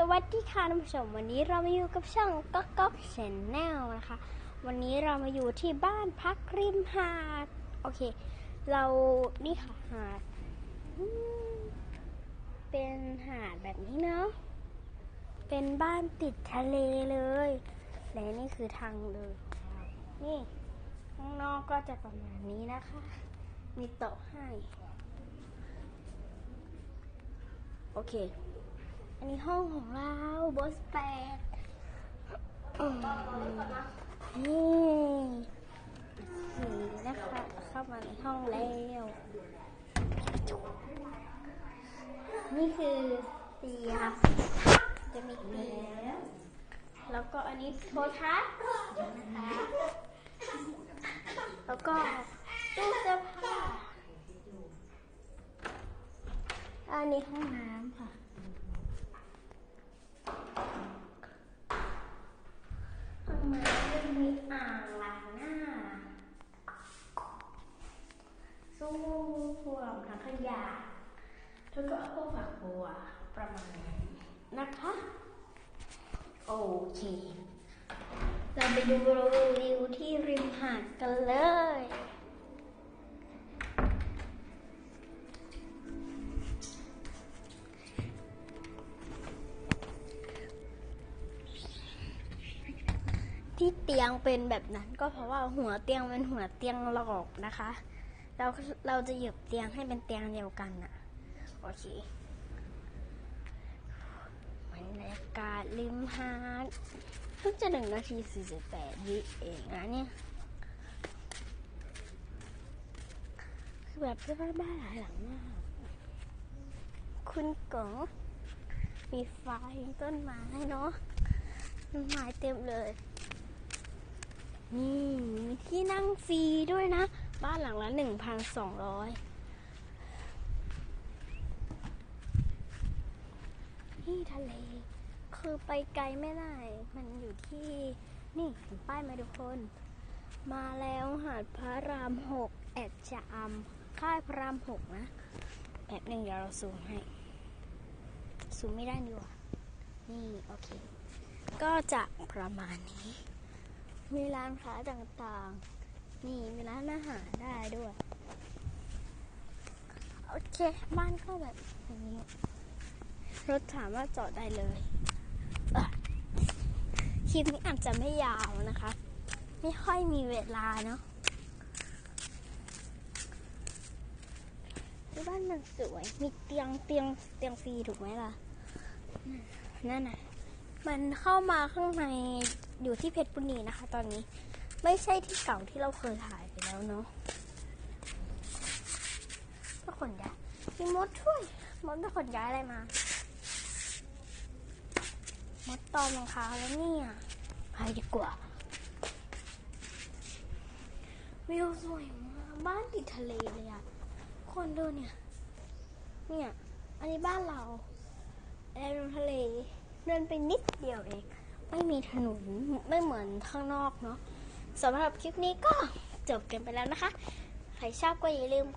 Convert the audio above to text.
สวัสดีค่ะท่านผู้ชมวันนี้เรามาอยู่กับช่องก๊อกก๊อกแชนแนลนะคะวันนี้เรามาอยู่ที่บ้านพักริมหาดโอเคเรานี่ค่ะหาดเป็นหาดแบบนี้เนาะเป็นบ้านติดทะเลเลยและนี่คือทางเดินนี่ข้างนอกก็จะประมาณนี้นะคะมีโต๊ะให้โอเคอันนี้ห้องของเราบอสแปดนี่นะคะเข้ามาในห้องแล้วนี่คือเตียงจะมีเตียงแล้วก็อันนี้โทรทัศน์นะคะแล้วก็ตู้เสื้อผ้าอันนี้ห้องน้ำค่ะห้องน้ำจะมีอ่างล้างหน้าซุ้มพวกถังขยะแล้วก็พวกฝักบัวประมาณนี้นะคะโอเคเราไปดูวิวที่ริมหาดกันเลยที่เตียงเป็นแบบนั้นก็เพราะว่าหัวเตียงเป็นหัวเตียงหลอกนะคะเราจะหยิบเตียงให้เป็นเตียงเดียวกันน่ะโอเคบรรยากาศริมหาดเพิ่งจะ1 นาที 48 วิเองนะเนี่ยคือแบบเป็นบ้านหลายหลังมากคุณก๋อมีไฟต้นไม้เนาะต้นไม้เต็มเลยนี่มีที่นั่งฟรีด้วยนะบ้านหลังละ 1,200 นี่ทะเลคือไปไกลไม่ได้มันอยู่ที่นี่เห็นป้ายไหมทุกคนมาแล้วหาดพระราม 6แอดชะอำค่ายพระราม 6นะแบบหนึ่งเดี๋ยวเราซูมให้ซูมไม่ได้ดีกว่านี่โอเคก็จะประมาณนี้มีร้านค้าต่างๆนี่มีร้านอาหารได้ด้วยโอเคบ้านก็แบบนี้รถถามว่าจอดได้เลยคลิปนี้อาจจะไม่ยาวนะคะไม่ค่อยมีเวลาเนาะที่บ้านมันสวยมีเตียงฟรีถูกไหมล่ะนั่นน่ะมันเข้ามาข้างในอยู่ที่เพชรบุรีนะคะตอนนี้ไม่ใช่ที่เก่าที่เราเคยถ่ายไปแล้วเนาะก็ขนย้ายมีมดช่วยมดจะขนย้ายอะไรมามดตอมรองเท้าแล้วเนี่ยไปดีกว่าวิวสวยมากบ้านติดทะเลเลยอะคนดูเนี่ยอันนี้บ้านเราแอร์ทะเลเดินไปนิดเดียวเองไม่มีถนนไม่เหมือนข้างนอกเนาะสำหรับคลิปนี้ก็จบกันไปแล้วนะคะใครชอบก็อย่าลืม